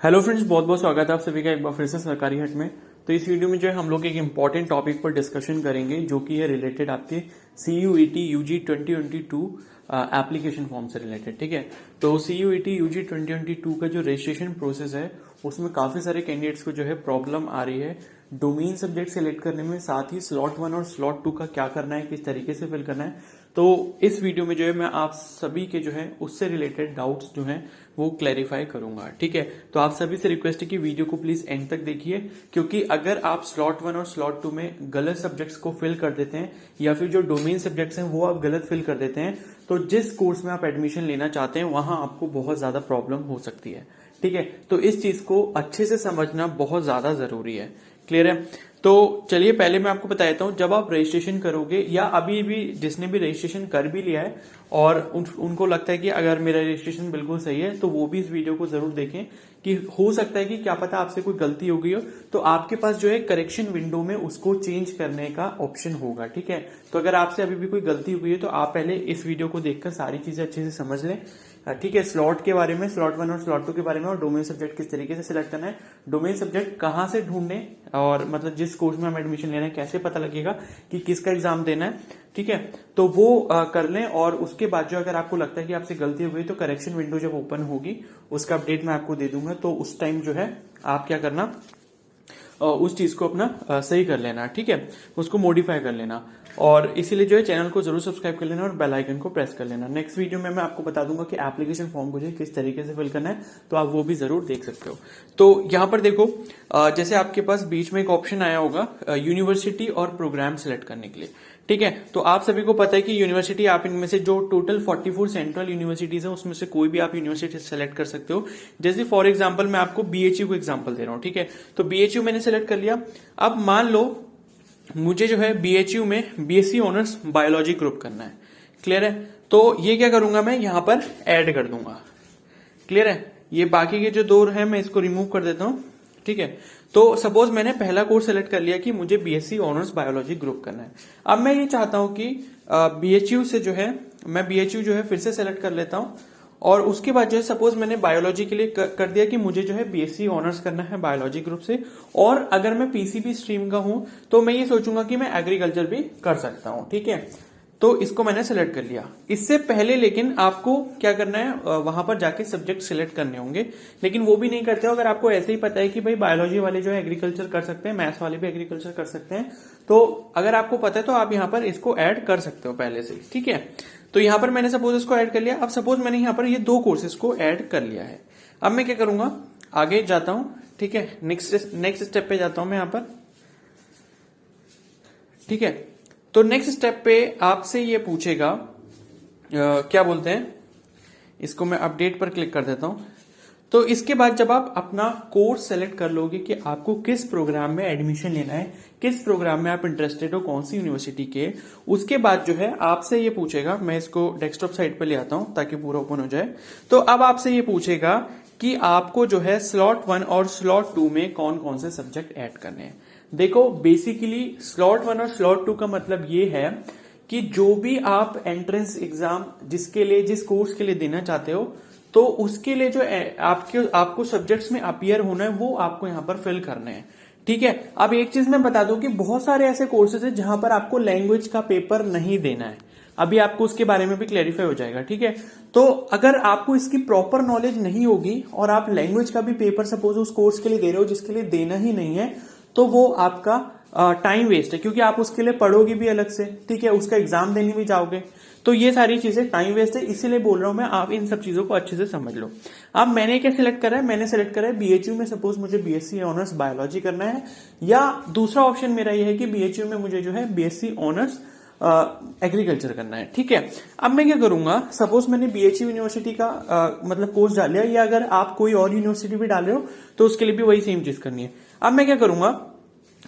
Hello friends, बहुत बहुत स्वागत है आप सभी का एक बार फिर से सरकारी हट में। तो इस वीडियो में जो है हम लोग एक इम्पॉर्टेंट टॉपिक पर डिस्कशन करेंगे जो कि है रिलेटेड आपके CUET UG 2022 एप्लीकेशन फॉर्म से रिलेटेड। ठीक है, तो CUET UG 2022 का जो रजिस्ट्रेशन प्रोसेस है उसमें काफी सारे कैंडिडेट्स को जो है प्रॉब्लम आ रही है डोमेन सब्जेक्ट सेलेक्ट करने में, साथ ही स्लॉट 1 और स्लॉट 2 का क्या करना है, किस तरीके से फिल करना है। तो इस वीडियो में जो है मैं आप सभी के जो है उससे रिलेटेड डाउट्स जो हैं वो क्लैरिफाई करूंगा। ठीक है, तो आप सभी से रिक्वेस्ट है कि वीडियो को प्लीज एंड तक देखिए, क्योंकि अगर आप स्लॉट 1 और स्लॉट 2 में गलत सब्जेक्ट्स को फिल कर देते हैं या फिर जो डोमेन सब्जेक्ट्स हैं वो आप गलत फिल कर देते हैं तो जिस कोर्स में आप एडमिशन लेना चाहते हैं वहां आपको बहुत ज्यादा प्रॉब्लम हो सकती है। ठीक है, तो इस चीज को अच्छे से समझना बहुत ज्यादा जरूरी है। क्लियर है? तो चलिए पहले मैं आपको बता देता हूं, जब आप रजिस्ट्रेशन करोगे या अभी भी जिसने भी रजिस्ट्रेशन कर भी लिया है और उनको लगता है कि अगर मेरा रजिस्ट्रेशन बिल्कुल सही है तो वो भी इस वीडियो को जरूर देखें कि हो सकता है कि क्या पता आपसे कोई गलती हो गई हो, तो आपके पास जो है करेक्शन विंडो में उसको चेंज करने का ऑप्शन होगा। ठीक है, तो अगर आपसे अभी भी कोई गलती हुई है तो आप पहले इस वीडियो को देखकर सारी चीजें अच्छे से समझ लें। ठीक है, स्लॉट के बारे में, स्लॉट 1 और स्लॉट 2 के बारे में, और डोमेन सब्जेक्ट किस तरीके से सिलेक्ट करना है, डोमेन सब्जेक्ट कहां से ढूंढने, और मतलब जिस कोर्स में हम एडमिशन ले रहे हैं कैसे पता लगेगा कि किसका एग्जाम देना है। ठीक है, तो वो कर लें, और उसके बाद जो अगर आपको लगता है कि आपसे गलती हो गई तो करेक्शन विंडो जब ओपन होगी उसका अपडेट मैं आपको दे दूंगा, तो उस टाइम जो है आप क्या करना, उस चीज को अपना सही कर लेना। ठीक है, उसको मॉडिफाई कर लेना, और इसीलिए जो है चैनल को जरूर सब्सक्राइब कर लेना और बेल आइकन को प्रेस कर लेना। नेक्स्ट वीडियो में मैं आपको बता दूंगा कि एप्लीकेशन फॉर्म को जो है किस तरीके से फिल करना है, तो आप वो भी जरूर देख सकते हो। तो यहाँ पर देखो, जैसे आपके पास बीच में एक ऑप्शन आया होगा यूनिवर्सिटी और प्रोग्राम सिलेक्ट करने के लिए। ठीक है, तो आप सभी को पता है कि यूनिवर्सिटी, आप इनमें से जो टोटल 44 सेंट्रल यूनिवर्सिटीज है उसमें से कोई भी आप यूनिवर्सिटी सेलेक्ट कर सकते हो। जैसे फॉर एग्जांपल मैं आपको BHU को एग्जांपल दे रहा हूं। ठीक है, तो BHU मैंने सेलेक्ट कर लिया। अब मान लो मुझे जो है BHU में BSc ऑनर्स बायोलॉजी ग्रुप करना है। क्लियर है? तो ये क्या करूंगा, मैं यहां पर ऐड कर दूंगा। क्लियर है? ये बाकी के जो दो है मैं इसको रिमूव कर देता हूं। ठीक है, तो सपोज मैंने पहला कोर्स सेलेक्ट कर लिया कि मुझे BSc ऑनर्स बायोलॉजी ग्रुप करना है। अब मैं ये चाहता हूं कि BHU से जो है मैं BHU जो है फिर से सेलेक्ट कर लेता हूं, और उसके बाद जो है सपोज मैंने बायोलॉजी के लिए कर दिया कि मुझे जो है BSc ऑनर्स करना है बायोलॉजी ग्रुप से, और अगर मैं PCB स्ट्रीम का हूं तो मैं ये सोचूंगा कि मैं एग्रीकल्चर भी कर सकता हूं। ठीक है, तो इसको मैंने सेलेक्ट कर लिया। इससे पहले लेकिन आपको क्या करना है, वहां पर जाके सब्जेक्ट सिलेक्ट करने होंगे, लेकिन वो भी नहीं करते हो अगर आपको ऐसे ही पता है कि भाई बायोलॉजी वाले जो है एग्रीकल्चर कर सकते हैं, मैथ्स वाले भी एग्रीकल्चर कर सकते हैं। तो अगर आपको पता है तो आप यहाँ पर इसको ऐड कर सकते हो पहले से। ठीक है, तो यहां पर मैंने सपोज इसको ऐड कर लिया। अब सपोज मैंने यहां पर ये दो कोर्सेज को ऐड कर लिया है। अब मैं क्या करूंगा, आगे जाता हूं। ठीक है, नेक्स्ट स्टेप पे जाता हूं मैं यहां पर। ठीक है, तो नेक्स्ट स्टेप पे आपसे ये पूछेगा क्या बोलते हैं, इसको मैं अपडेट पर क्लिक कर देता हूं। तो इसके बाद जब आप अपना कोर्स सेलेक्ट कर लोगे कि आपको किस प्रोग्राम में एडमिशन लेना है, किस प्रोग्राम में आप इंटरेस्टेड हो, कौन सी यूनिवर्सिटी के, उसके बाद जो है आपसे ये पूछेगा, मैं इसको डेस्कटॉप साइड पर ले आता हूं ताकि पूरा ओपन हो जाए। तो अब आपसे ये पूछेगा कि आपको जो है स्लॉट 1 और स्लॉट 2 में कौन कौन से सब्जेक्ट ऐड करने हैं। देखो, बेसिकली स्लॉट 1 और स्लॉट 2 का मतलब ये है कि जो भी आप एंट्रेंस एग्जाम जिसके लिए, जिस कोर्स के लिए देना चाहते हो, तो उसके लिए जो आपको सब्जेक्ट्स में अपीयर होना है वो आपको यहां पर फिल करने हैं। ठीक है, अब एक चीज मैं बता दूं कि बहुत सारे ऐसे कोर्सेज हैं जहां पर आपको लैंग्वेज का पेपर नहीं देना है। अभी आपको उसके बारे में भी क्लैरिफाई हो जाएगा। ठीक है, तो अगर आपको इसकी प्रॉपर नॉलेज नहीं होगी और आप लैंग्वेज का भी पेपर सपोज उस कोर्स के लिए दे रहे हो जिसके लिए देना ही नहीं है, तो वो आपका टाइम वेस्ट है, क्योंकि आप उसके लिए पढ़ोगे भी अलग से। ठीक है, उसका एग्जाम देने भी जाओगे, तो ये सारी चीजें टाइम वेस्ट है। इसीलिए बोल रहा हूं मैं, आप इन सब चीजों को अच्छे से समझ लो। अब मैंने क्या सिलेक्ट करा है, मैंने सिलेक्ट करा है BHU में सपोज मुझे BSc ऑनर्स बायोलॉजी करना है, या दूसरा ऑप्शन मेरा ये है कि BHU में मुझे जो है BSc ऑनर्स एग्रीकल्चर करना है। ठीक है, अब मैं क्या करूंगा, सपोज मैंने BHU यूनिवर्सिटी का मतलब कोर्स डाल लिया, या अगर आप कोई और यूनिवर्सिटी भी डाल रहे हो तो उसके लिए भी वही सेम चीज करनी है। अब मैं क्या करूंगा,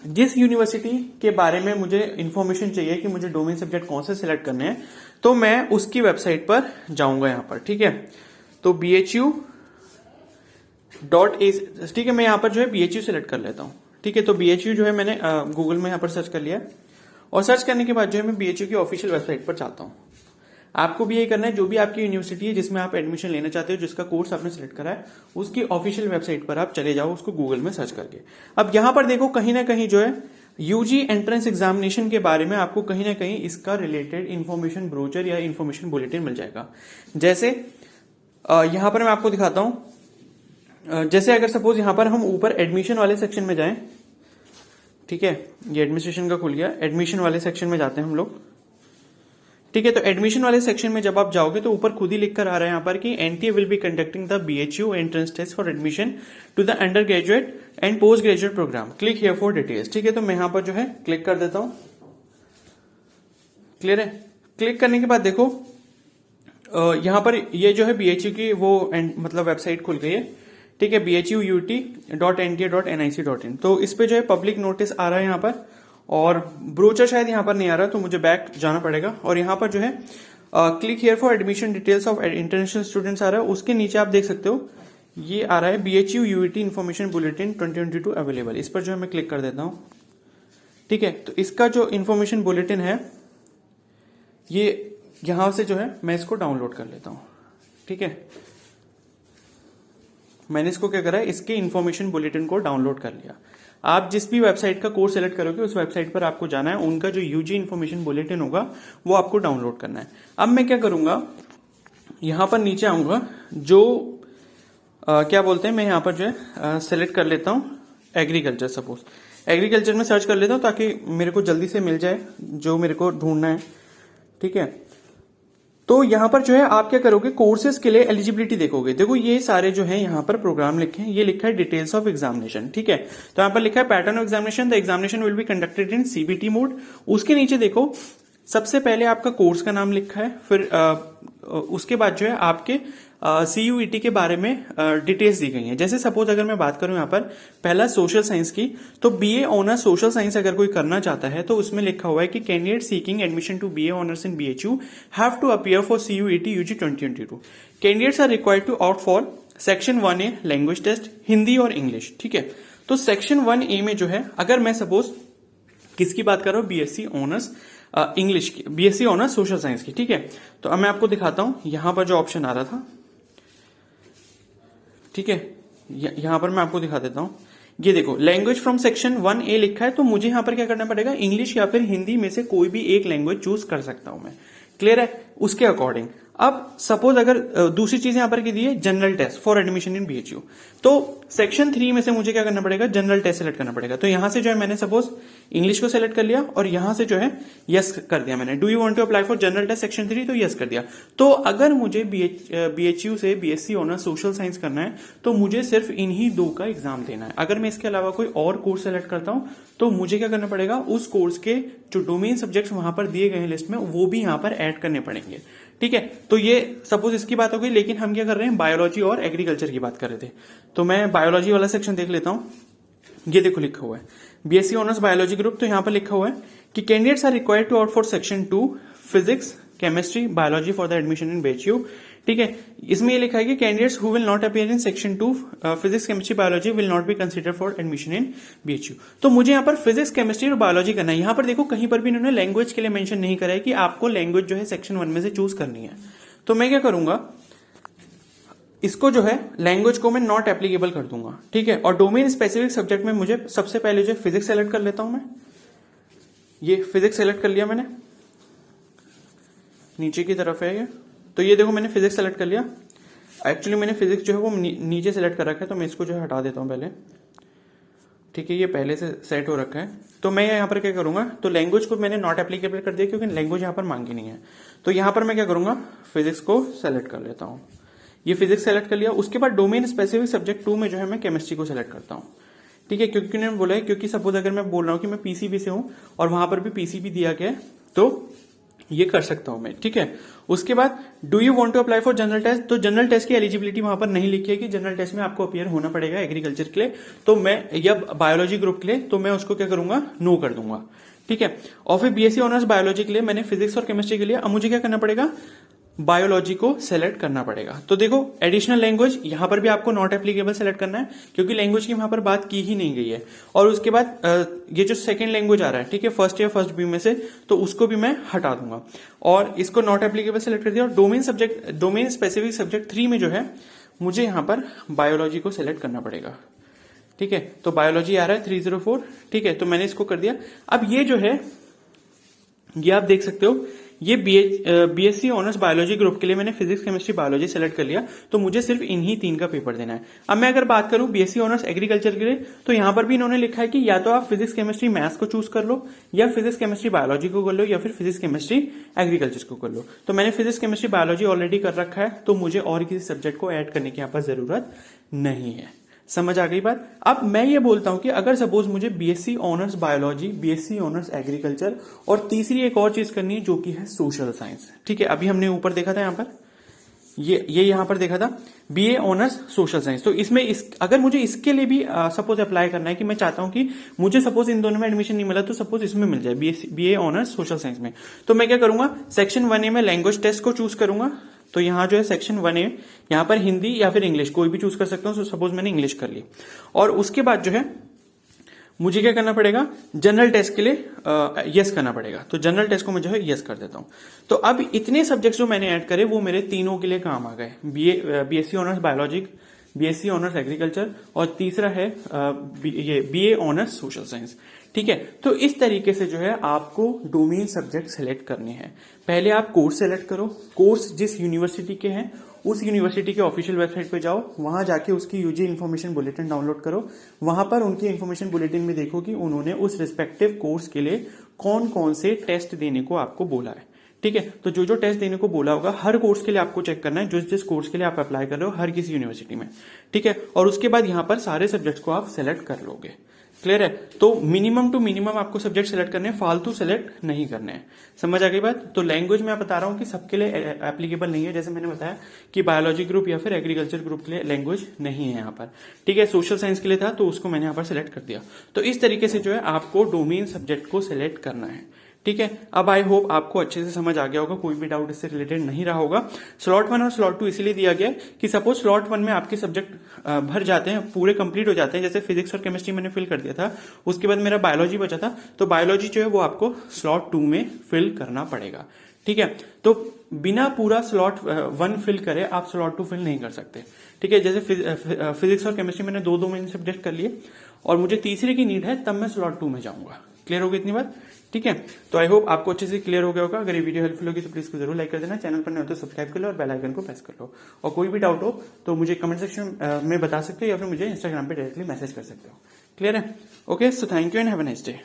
जिस यूनिवर्सिटी के बारे में मुझे इंफॉर्मेशन चाहिए कि मुझे डोमेन सब्जेक्ट कौन से सिलेक्ट करने हैं, तो मैं उसकी वेबसाइट पर जाऊंगा यहां पर। ठीक है, तो BHU ठीक है, मैं यहां पर जो है BHU सिलेक्ट कर लेता हूं। ठीक है, तो BHU जो है मैंने गूगल में यहां पर सर्च कर लिया, और सर्च करने के बाद जो है मैं BHU की ऑफिशियल वेबसाइट पर जाता हूं। आपको भी यही करना है, जो भी आपकी यूनिवर्सिटी है जिसमें आप एडमिशन लेना चाहते हो, जिसका कोर्स आपने सेलेक्ट करा है, उसकी ऑफिशियल वेबसाइट पर आप चले जाओ, उसको गूगल में सर्च करके। अब यहां पर देखो कहीं ना कहीं जो है यूजी एंट्रेंस एग्जामिनेशन के बारे में आपको कहीं ना कहीं इसका रिलेटेड इंफॉर्मेशन ब्रोचर या इंफॉर्मेशन बुलेटिन मिल जाएगा। जैसे यहां पर मैं आपको दिखाता हूं, जैसे अगर सपोज यहां पर हम ऊपर एडमिशन वाले सेक्शन में जाएं, ठीक है, ये एडमिनिस्ट्रेशन का खुल गया, एडमिशन वाले सेक्शन में जाते हैं हम लोग, ठीक है। तो एडमिशन वाले सेक्शन में जब आप जाओगे तो ऊपर खुद ही लिखकर आ रहा है यहाँ पर कि NTA will be conducting the BHU entrance test for admission to the undergraduate and postgraduate programme, click here for details, ठीक है। तो मैं यहां पर जो है क्लिक कर देता हूं, क्लियर है। क्लिक करने के बाद देखो यहां पर ये जो है बीएचयू की वो मतलब वेबसाइट खुल गई है, ठीक है, BHUUT.NTA.NIC.in। तो इस पे जो है पब्लिक नोटिस आ रहा है यहाँ पर, और ब्रोचर शायद यहाँ पर नहीं आ रहा, तो मुझे बैक जाना पड़ेगा। और यहाँ पर जो है click here for admission details of international students आ रहा है, उसके नीचे आप देख सकते हो ये आ रहा है BHUUT इन्फॉर्मेशन बुलेटिन 2022 अवेलेबल। इस पर जो है मैं क्लिक कर देता हूं, ठीक है। तो इसका जो इन्फॉर्मेशन बुलेटिन है ये यहां से जो है मैं इसको डाउनलोड कर लेता हूं, ठीक है। मैंने इसको क्या करा है, इसके इन्फॉर्मेशन बुलेटिन को डाउनलोड कर लिया। आप जिस भी वेबसाइट का कोर्स सेलेक्ट करोगे उस वेबसाइट पर आपको जाना है, उनका जो यूजी इन्फॉर्मेशन बुलेटिन होगा वो आपको डाउनलोड करना है। अब मैं क्या करूंगा, यहां पर नीचे आऊंगा, जो क्या बोलते हैं, मैं यहां पर जो है सेलेक्ट कर लेता हूं एग्रीकल्चर, सपोज एग्रीकल्चर में सर्च कर लेता हूं ताकि मेरे को जल्दी से मिल जाए जो मेरे को ढूंढना है, ठीक है। तो यहां पर जो है आप क्या करोगे, कोर्सेज के लिए एलिजिबिलिटी देखोगे। देखो ये सारे जो है यहां पर प्रोग्राम लिखे हैं, ये लिखा है डिटेल्स ऑफ एग्जामिनेशन, ठीक है। तो यहां पर लिखा है pattern of examination, the examination will be conducted in CBT mode. उसके नीचे देखो सबसे पहले आपका कोर्स का नाम लिखा है, फिर उसके बाद जो है आपके CUET के बारे में डिटेल्स दी गई हैं। जैसे सपोज अगर मैं बात करूं यहाँ पर पहला सोशल साइंस की, तो बीए ऑनर्स सोशल साइंस अगर कोई करना चाहता है तो उसमें लिखा हुआ है कि candidate seeking admission to BA honours in BHU have to appear for CUET UG 2022। Candidates are required to opt for section 1A language test, Hindi और इंग्लिश, ठीक है। तो सेक्शन 1A में जो है अगर मैं सपोज किसकी बात कर रहा हूं, BSc ऑनर्स इंग्लिश की, BSc ऑनर्स सोशल साइंस की, ठीक है। तो अब मैं आपको दिखाता हूं यहां पर जो ऑप्शन आ रहा था, ठीक है, यहां पर मैं आपको दिखा देता हूं। ये देखो लैंग्वेज फ्रॉम सेक्शन 1A लिखा है, तो मुझे यहां पर क्या करना पड़ेगा, इंग्लिश या फिर हिंदी में से कोई भी एक लैंग्वेज चूज कर सकता हूं मैं, क्लियर है, उसके अकॉर्डिंग। अब सपोज अगर दूसरी चीज यहां पर की दी है general test for admission in BHU, तो सेक्शन 3 में से मुझे क्या करना पड़ेगा, जनरल टेस्ट सेलेक्ट करना पड़ेगा। तो यहां से जो है मैंने सपोज इंग्लिश को सेलेक्ट कर लिया और यहां से जो है यस कर दिया मैंने, do you want to apply for general test section 3, तो यस कर दिया। तो अगर मुझे BHU से BSc ऑनर्स सोशल साइंस करना है तो मुझे सिर्फ इन्हीं दो का एग्जाम देना है। अगर मैं इसके अलावा कोई और कोर्स सेलेक्ट करता हूं तो मुझे क्या करना पड़ेगा, उस कोर्स के जो डोमेन सब्जेक्ट्स वहां पर दिए गए हैं लिस्ट में वो भी यहां पर ऐड करने पड़ेंगे, ठीक है। तो ये सपोज इसकी बात हो गई, लेकिन हम क्या कर रहे हैं, बायोलॉजी और एग्रीकल्चर की बात कर रहे थे। तो मैं बायोलॉजी वाला सेक्शन देख लेता हूं। ये देखो लिखा हुआ है BSc ऑनर्स बायोलॉजी ग्रुप, तो यहां पर लिखा हुआ है कि candidates are required to out for section 2 physics chemistry biology for the admission in BHU, ठीक है। इसमें ये लिखा है कि candidates who will not appear in section 2 physics chemistry biology will not be consider for admission in BHU। तो मुझे यहाँ पर फिजिक्स केमिस्ट्री और बायोलॉजी करना है। यहाँ पर देखो कहीं पर भी इन्होंने लैंग्वेज के लिए मेंशन नहीं करा है कि आपको लैंग्वेज जो है सेक्शन 1 में से चूज करनी है। तो मैं क्या करूंगा, इसको जो है लैंग्वेज को मैं नॉट एप्लीकेबल कर दूंगा, ठीक है। और डोमेन स्पेसिफिक सब्जेक्ट में मुझे सबसे पहले जो फिजिक्स सेलेक्ट कर लेता हूं मैं, ये फिजिक्स सेलेक्ट कर लिया मैंने, नीचे की तरफ है ये, तो ये देखो मैंने फिजिक्स सेलेक्ट कर लिया। एक्चुअली मैंने फिजिक्स जो है वो नीचे सेलेक्ट कर रखा है, तो मैं इसको जो है हटा देता हूं पहले, ठीक है, ये पहले से सेट हो रखा है। तो मैं यहाँ पर क्या करूंगा, तो लैंग्वेज को मैंने नॉट एप्लीकेबल कर दिया क्योंकि लैंग्वेज यहाँ पर मांगी नहीं है। तो यहाँ पर मैं क्या करूंगा, फिजिक्स को सेलेक्ट कर लेता हूँ, ये फिजिक्स सेलेक्ट कर लिया। उसके बाद डोमेन स्पेसिफिक सब्जेक्ट 2 में जो है मैं केमिस्ट्री को सेलेक्ट करता हूँ, ठीक है। क्योंकि उन्होंने बोला है, क्योंकि सपोज अगर मैं बोल रहा हूँ कि मैं PCB से हूं और वहां पर भी PCB दिया गया है तो ये कर सकता हूं मैं, ठीक है। उसके बाद do you want to apply for general test, तो जनरल टेस्ट की एलिजिबिलिटी वहां पर नहीं लिखी है कि जनरल टेस्ट में आपको अपीयर होना पड़ेगा एग्रीकल्चर के लिए, तो मैं या बायोलॉजी ग्रुप के लिए, तो मैं उसको क्या करूंगा, नो कर दूंगा, ठीक है। और फिर BSc ऑनर्स बायोलॉजी के लिए मैंने फिजिक्स और केमिस्ट्री के लिए अब मुझे क्या करना पड़ेगा, बायोलॉजी को सेलेक्ट करना पड़ेगा। तो देखो एडिशनल लैंग्वेज यहां पर भी आपको नॉट एप्लीकेबल सेलेक्ट करना है क्योंकि लैंग्वेज की वहां पर बात की ही नहीं गई है। और उसके बाद ये जो सेकंड लैंग्वेज आ रहा है, ठीक है, फर्स्ट या फर्स्ट बी में से, तो उसको भी मैं हटा दूंगा और इसको नॉट एप्लीकेबल सेलेक्ट कर दिया। और डोमेन स्पेसिफिक सब्जेक्ट 3 में जो है मुझे यहां पर बायोलॉजी को सेलेक्ट करना पड़ेगा। ठीक है, तो बायोलॉजी आ रहा है 304। ठीक है, तो मैंने इसको कर दिया। अब ये जो है ये आप देख सकते हो, ये बीएससी ऑनर्स बायोलॉजी ग्रुप के लिए मैंने फिजिक्स केमिस्ट्री बायोलॉजी सेलेक्ट कर लिया। तो मुझे सिर्फ इन्हीं 3 का पेपर देना है। अब मैं अगर बात करूं बीएससी ऑनर्स एग्रीकल्चर के लिए, तो यहां पर भी इन्होंने लिखा है कि या तो आप फिजिक्स केमिस्ट्री मैथ्स को चूज कर लो, या फिजिक्स केमिस्ट्री बायोलॉजी को कर लो, या फिर फिजिक्स केमिस्ट्री एग्रीकल्चर को कर लो। तो मैंने फिजिक्स केमिस्ट्री बायोलॉजी ऑलरेडी कर रखा है, तो मुझे और किसी सब्जेक्ट को ऐड करने की यहां पर जरूरत नहीं है। समझ आ गई बात। अब मैं ये बोलता हूं कि अगर सपोज मुझे BSc honours biology, BSc honours agriculture और तीसरी एक और चीज करनी है जो कि है सोशल साइंस। ठीक है, अभी हमने ऊपर देखा था यहां पर, ये यहां पर देखा था बीए ऑनर्स सोशल साइंस। तो इसमें अगर मुझे इसके लिए भी सपोज अप्लाई करना है कि मैं चाहता हूं कि मुझे सपोज इन दोनों में एडमिशन नहीं मिला, तो सपोज इसमें मिल जाए बीए ऑनर्स सोशल साइंस में, तो मैं क्या करूंगा, सेक्शन 1A में लैंग्वेज टेस्ट को चूज करूंगा। तो यहां जो है सेक्शन 1A, यहां पर हिंदी या फिर इंग्लिश कोई भी चूज कर सकता हूं। सपोज मैंने इंग्लिश कर ली, और उसके बाद जो है मुझे क्या करना पड़ेगा, जनरल टेस्ट के लिए यस करना पड़ेगा। तो जनरल टेस्ट को मैं जो है यस कर देता हूं। तो अब इतने सब्जेक्ट्स जो मैंने ऐड करे वो मेरे तीनों के लिए काम आ गए, BSc honours biology, BSc honours agriculture, और तीसरा है ये बीए ऑनर्स सोशल साइंस। ठीक है, तो इस तरीके से जो है आपको डोमेन सब्जेक्ट सेलेक्ट करने हैं। पहले आप कोर्स सेलेक्ट करो, कोर्स जिस यूनिवर्सिटी के हैं उस यूनिवर्सिटी के ऑफिशियल वेबसाइट पे जाओ, वहां जाके उसकी यूजी इन्फॉर्मेशन बुलेटिन डाउनलोड करो। वहां पर उनकी इन्फॉर्मेशन बुलेटिन में देखो कि उन्होंने उस रिस्पेक्टिव कोर्स के लिए कौन कौन से टेस्ट देने को आपको बोला है। ठीक है, तो जो जो टेस्ट देने को बोला होगा हर कोर्स के लिए आपको चेक करना है, जिस कोर्स के लिए आप अप्लाई कर रहे हो हर किसी यूनिवर्सिटी में। ठीक है, और उसके बाद यहां पर सारे सब्जेक्ट्स को आप सेलेक्ट कर लोगे। क्लियर है? तो मिनिमम टू मिनिमम आपको सब्जेक्ट सेलेक्ट करने हैं, फालतू सेलेक्ट नहीं करने हैं। समझ आ गई बात? तो लैंग्वेज में बता रहा हूं कि सबके लिए एप्लीकेबल नहीं है। जैसे मैंने बताया कि बायोलॉजी ग्रुप या फिर एग्रीकल्चर ग्रुप के लिए लैंग्वेज नहीं है यहाँ पर। ठीक है, सोशल साइंस के लिए था तो उसको मैंने यहाँ पर सेलेक्ट कर दिया। तो इस तरीके से जो है आपको डोमेन सब्जेक्ट को सिलेक्ट करना है। ठीक है, अब आई होप आपको अच्छे से समझ आ गया होगा, कोई भी डाउट इससे रिलेटेड नहीं रहा होगा। स्लॉट 1 और स्लॉट 2 इसीलिए दिया गया है कि सपोज स्लॉट 1 में आपके सब्जेक्ट भर जाते हैं, पूरे कंप्लीट हो जाते हैं। जैसे फिजिक्स और केमिस्ट्री मैंने फिल कर दिया था, उसके बाद मेरा बायोलॉजी बचा था, तो बायोलॉजी जो है वो आपको स्लॉट 2 में फिल करना पड़ेगा। ठीक है, तो बिना पूरा स्लॉट 1 फिल करे आप स्लॉट 2 फिल नहीं कर सकते। ठीक है, जैसे फिजिक्स और केमिस्ट्री मैंने 2 महीने सब्जेक्ट कर लिए और मुझे तीसरे की नीड है, तब मैं स्लॉट 2 में जाऊंगा। क्लियर होगी इतनी बात? ठीक है, तो आई होप आपको अच्छे से क्लियर हो गया होगा। अगर ये वीडियो हेल्पफुल होगी तो प्लीज को जरूर लाइक कर देना, चैनल पर नए हो तो सब्सक्राइब कर लो और बेल आइकन को प्रेस कर लो। और कोई भी डाउट हो तो मुझे कमेंट सेक्शन में बता सकते हो या फिर मुझे इंस्टाग्राम पे डायरेक्टली मैसेज कर सकते हो। क्लियर है? Okay, so thank you and have a nice day.